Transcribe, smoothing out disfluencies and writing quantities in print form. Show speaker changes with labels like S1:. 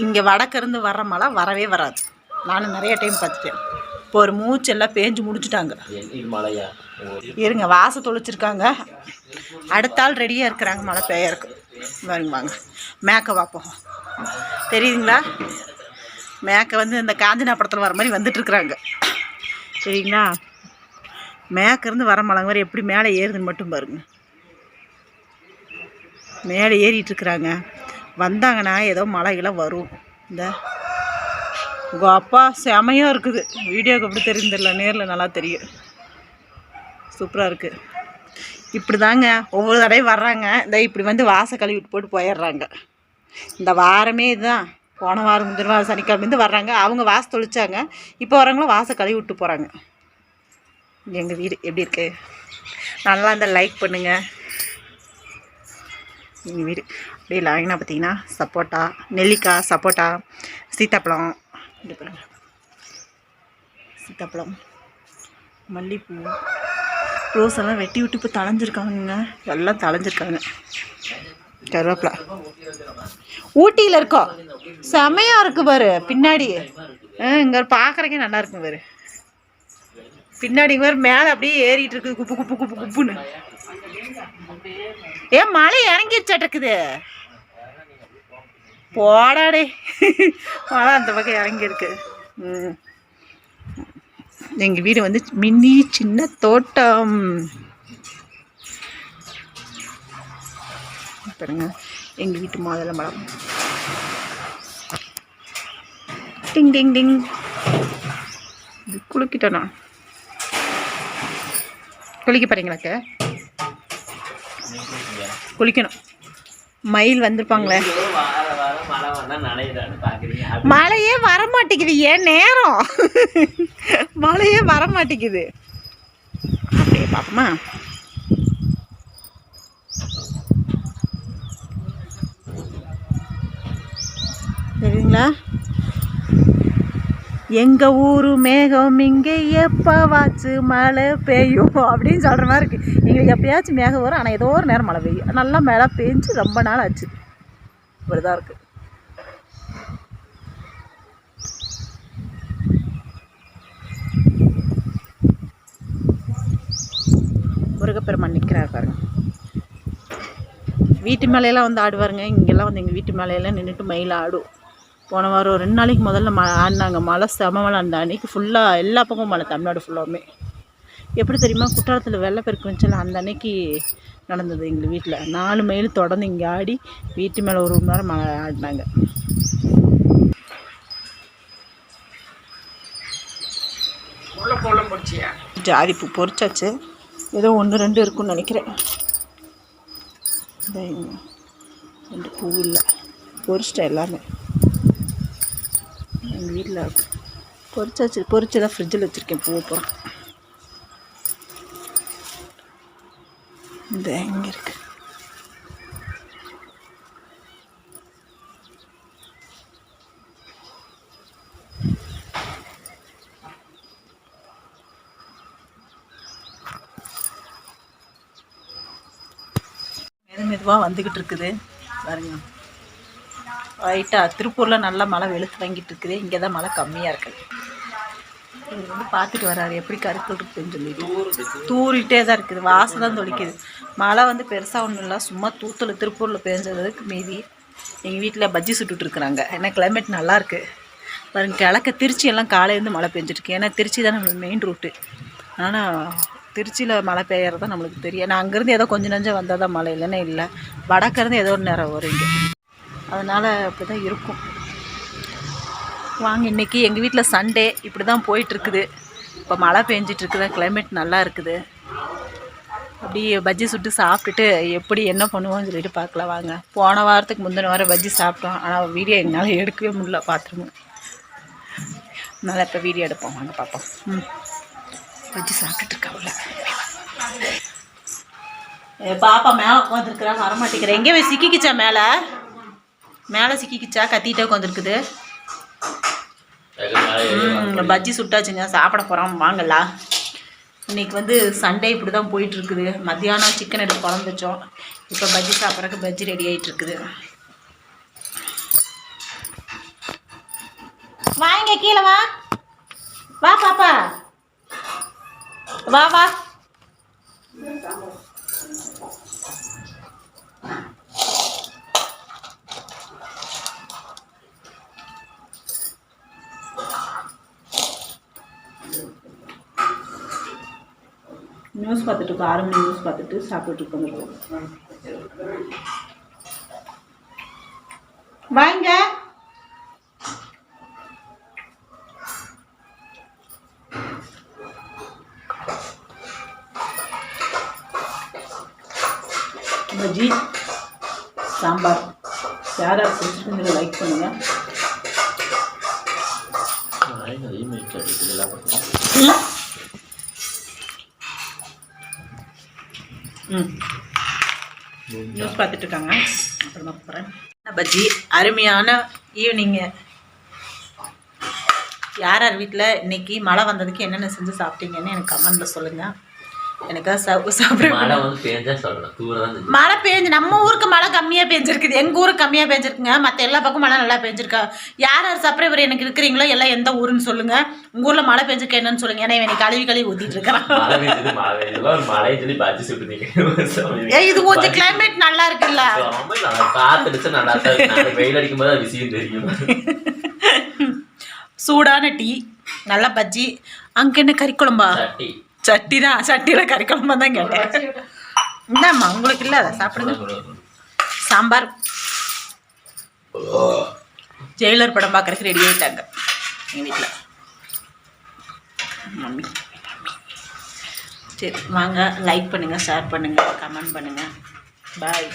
S1: இங்கே வடக்கிருந்து வர்ற மழை வரவே வராது. நானும் நிறைய டைம் பார்த்துட்டேன். இப்போ ஒரு மூச்செல்லாம் பேஞ்சு முடிச்சுட்டாங்க. இருங்க, வாசை தொளிச்சிருக்காங்க. அடுத்த ஆள் ரெடியாக இருக்கிறாங்க மழை பெய்யறக்கு. வாங்க வாங்க மேக்க பார்ப்போம். தெரியுதுங்களா? மேக்க வந்து இந்த காஞ்சனா படத்தில் வர மாதிரி வந்துட்டுருக்குறாங்க. சரிங்களா? மேக்கிருந்து வர மழை மாதிரி எப்படி மேலே ஏறுதுன்னு மட்டும் பாருங்க. மேலே ஏறிட்டுருக்குறாங்க. வந்தாங்கன்னா ஏதோ மழைகளாம் வரும். இந்த அப்பா செமையாக இருக்குது. வீடியோவுக்கு அப்படி தெரியுதில்ல, நேரில் நல்லா தெரியும். சூப்பராக இருக்குது. இப்படி தாங்க ஒவ்வொரு தடவையும் வர்றாங்க. இந்த இப்படி வந்து வாசை கழுவி விட்டு போட்டு போயிடுறாங்க. இந்த வாரமே இதுதான். போன வாரம் முந்தின வாரம் சனிக்கிழமைந்து வர்றாங்க. அவங்க வாசை தொளிச்சாங்க. இப்போ வரவங்களும் வாசை கழுவி விட்டு போகிறாங்க. எங்கள் வீடு எப்படி இருக்கு? நல்லா இருந்தால் லைக் பண்ணுங்கள். எங்கள் வீடு அப்படியே லைனாக பார்த்தீங்கன்னா சப்போட்டா, நெல்லிக்காய், சப்போட்டா, சீத்தாப்பழம், இப்படி பாருங்கள், சீத்தாப்பழம், மல்லிப்பூ, ரோஸ் எல்லாம் வெட்டி விட்டு இப்போ தளைஞ்சிருக்காங்க. எல்லாம் தளைஞ்சிருக்காங்க. கருவேப்பிலை ஊட்டியில் இருக்கோம். செமையாக இருக்குது பாரு பின்னாடி. இங்கே பார்க்குறக்கே நல்லா இருக்கும் பாரு. பின்னாடி வேறு மேலே அப்படியே ஏறிட்டு இருக்குது. குப்பு குப்பு குப்பு குப்புன்னு. ஏன் மழை இறங்கிடுச்சாட்டிருக்குது. போடாடே, மழை அந்த பக்கம் இறங்கியிருக்கு. எங்கள் வீடு வந்து மினி சின்ன தோட்டம் பாருங்க. எங்கள் வீட்டு மாதுளை மரம். டிங் டிங் டிங். குளிக்கிட்டேண்ணா. குளிக்க போறீங்களாக்க? குளிக்கணும். மயில் வந்திருப்பாங்களே. மழையே வரமாட்டேங்குது. ஏன் நேரம் மழையே வரமாட்டேங்குது. அப்படியே பார்ப்போமா? சரிங்களா? எங்கள் ஊர் மேகம் இங்கே எப்போவாச்சு மழை பெய்யும் அப்படின்னு சொல்கிற மாதிரி இருக்குது. எங்களுக்கு எப்போயாச்சும் மேகம் வரும். ஆனால் ஏதோ ஒரு நேரம் மழை பெய்யும். நல்லா மழை பெஞ்சு ரொம்ப நாள் ஆச்சு. இப்படிதான் இருக்குது. முருகப்பெருமான் நிற்கிறார் பாருங்க. வீட்டு மேலையெல்லாம் வந்து ஆடுவாருங்க. இங்கெல்லாம் வந்து எங்கள் வீட்டு மேலையெல்லாம் நின்றுட்டு மயில் ஆடும். போன வாரம் 2 நாளைக்கு முதல்ல ஆடினாங்க. மழை செம மழை. அந்த அன்னைக்கு ஃபுல்லாக எல்லா பக்கமும் மழை. தமிழ்நாடு ஃபுல்லாகவுமே. எப்படி தெரியுமா? குற்றாலத்தில் வெள்ளப்பெருக்கு வந்துச்சுல, அந்த அன்னைக்கு நடந்தது எங்கள் வீட்டில். 4 மைல் தொடர்ந்து இங்கே ஆடி வீட்டு மேலே ஒரு மணி நேரம் மழை ஆடினாங்க. ஜாதி பூ பொறிச்சாச்சு. ஏதோ 1 2 இருக்குன்னு நினைக்கிறேன். 2 பூ இல்லை, பொறிச்சிட்டேன் எல்லாமே. எங்கள் வீட்டில் இருக்கு. பொறிச்சாச்சு. பொறிச்சு தான் ஃப்ரிட்ஜில் வச்சுருக்கேன். பூவை போகிறேன். இந்த எங்கே இருக்கு? மெதுவாக வந்துக்கிட்டு இருக்குது பாருங்க. ரைட்டாக திருப்பூரில் நல்லா மழை வெளுத்து வாங்கிட்டு இருக்குது. இங்கே தான் மழை கம்மியாக இருக்குது. இவர் வந்து பார்த்துட்டு வர்றாரு எப்படி கருத்து இருக்குதுன்னு சொல்லிட்டு. தூரிட்டே தான் இருக்குது. வாசை தான் தொளிக்குது. மழை வந்து பெருசாக ஒன்றும் இல்லை, சும்மா தூத்தல். திருப்பூரில் பெஞ்சதுக்கு மீதி எங்கள் வீட்டில் பஜ்ஜி சுட்டுட்டு இருக்கிறாங்க. ஏன்னா கிளைமேட் நல்லாயிருக்கு பாருங்க. கிழக்க திருச்சி எல்லாம் காலையிலேருந்து மழை பெஞ்சிட்ருக்கு. ஏன்னா திருச்சி தான் நம்மளுக்கு மெயின் ரூட்டு. ஆனால் திருச்சியில் மழை பெய்யறது தான் நம்மளுக்கு தெரியும். நான் அங்கேருந்து ஏதோ கொஞ்சம் நஞ்சம் வந்தால் தான் மழை, இல்லைன்னா இல்லை. வடக்கிருந்து ஏதோ ஒரு நேரம் வரும் இங்கே. அதனால் அப்படி தான் இருக்கும். வாங்க, இன்றைக்கி எங்கள் வீட்டில் சண்டே இப்படி தான் போயிட்டுருக்குது. இப்போ மழை பெஞ்சிட்ருக்குது. கிளைமேட் நல்லா இருக்குது. அப்படியே பஜ்ஜி சுட்டு சாப்பிட்டுட்டு எப்படி என்ன பண்ணுவோம்னு சொல்லிட்டு பார்க்கலாம் வாங்க. போன வாரத்துக்கு முந்தின வாரம் பஜ்ஜி சாப்பிட்டோம். ஆனால் வீடியோ என்னால் எடுக்கவே முடியல, பார்த்துருங்க. அதனால் இப்போ வீடியோ எடுப்போம். வாங்க பார்ப்போம். பஜ்ஜி சாப்பிட்டுட்டு இருக்காவுல பாப்பா மேலே உட்காந்துருக்குறா, வரமாட்டேங்கிறேன். எங்கே போய் சிக்கிக்கிச்சா? மேலே சிக்கிக்கிச்சா? கத்திட்டே உட்காந்துருக்குது. பஜ்ஜி சுட்டாச்சுங்க, சாப்பிட போகிறோம் வாங்கலாம். இன்றைக்கி வந்து சண்டே இப்படி தான் போயிட்டுருக்குது. மத்தியானம் சிக்கன் எடுத்து குழம்பு வச்சோம். இப்போ பஜ்ஜி சாப்பிட்றதுக்கு பஜ்ஜி ரெடி ஆகிட்டுருக்குது. இங்கே கீழே வா. வா பாப்பா, வா வா. நியூஸ் பார்த்துட்டு இருக்கோம். 6 மணி நியூஸ் பார்த்துட்டு சாப்பிட்டு இருக்கோம். வாங்க. பஜ்ஜி சாம்பார் யார் யார் செஞ்சுருக்குங்க லைக் பண்ணுங்க. நியூஸ் பார்த்துட்டு இருக்காங்க. அப்புறமா போகிறேன். பஜ்ஜி அருமையான ஈவினிங்கு. யார் யார் வீட்டில் இன்னைக்கு மழை வந்ததுக்கு என்னென்ன செஞ்சு சாப்பிட்டீங்கன்னு எனக்கு கமெண்ட்டில் சொல்லுங்கள். எனக்கு சாப்பிட மழை பெஞ்சு நம்ம ஊருக்கு மழை கம்மியாக பெஞ்சிருக்குது. எங்கள் ஊருக்கு கம்மியாக பெஞ்சிருக்குங்க. மற்ற எல்லா பக்கம் மழை நல்லா பெஞ்சிருக்கா. யார் யார் சப்ஸ்கிரைபர் எனக்கு இருக்கிறீங்களோ எல்லாம் எந்த ஊருன்னு சொல்லுங்கள். உங்கள் ஊரில் மழை பெஞ்சிருக்க என்னன்னு சொல்லுங்கள். ஏன்னா எனக்கு கழுவி ஊற்றிட்டு இருக்கிறான். இது கொஞ்சம் கிளைமேட் நல்லா இருக்குல்ல. சூடான டீ, நல்லா பஜ்ஜி. அங்கே என்ன கறி குழம்பா? சட்டி தான். சட்டியில் கறி குழம்பா தான் கேட்டேன். இந்தாம்மா உங்களுக்கு இல்லை, அதை சாப்பிடுங்க. சாம்பார். ஜெயிலர் படம் பார்க்குறதுக்கு ரெடி ஆகிட்டாங்க எங்கள் வீட்டில். மம்மி சரி வாங்க, லைக் பண்ணுங்கள், ஷேர் பண்ணுங்கள், கமெண்ட் பண்ணுங்கள். பாய்.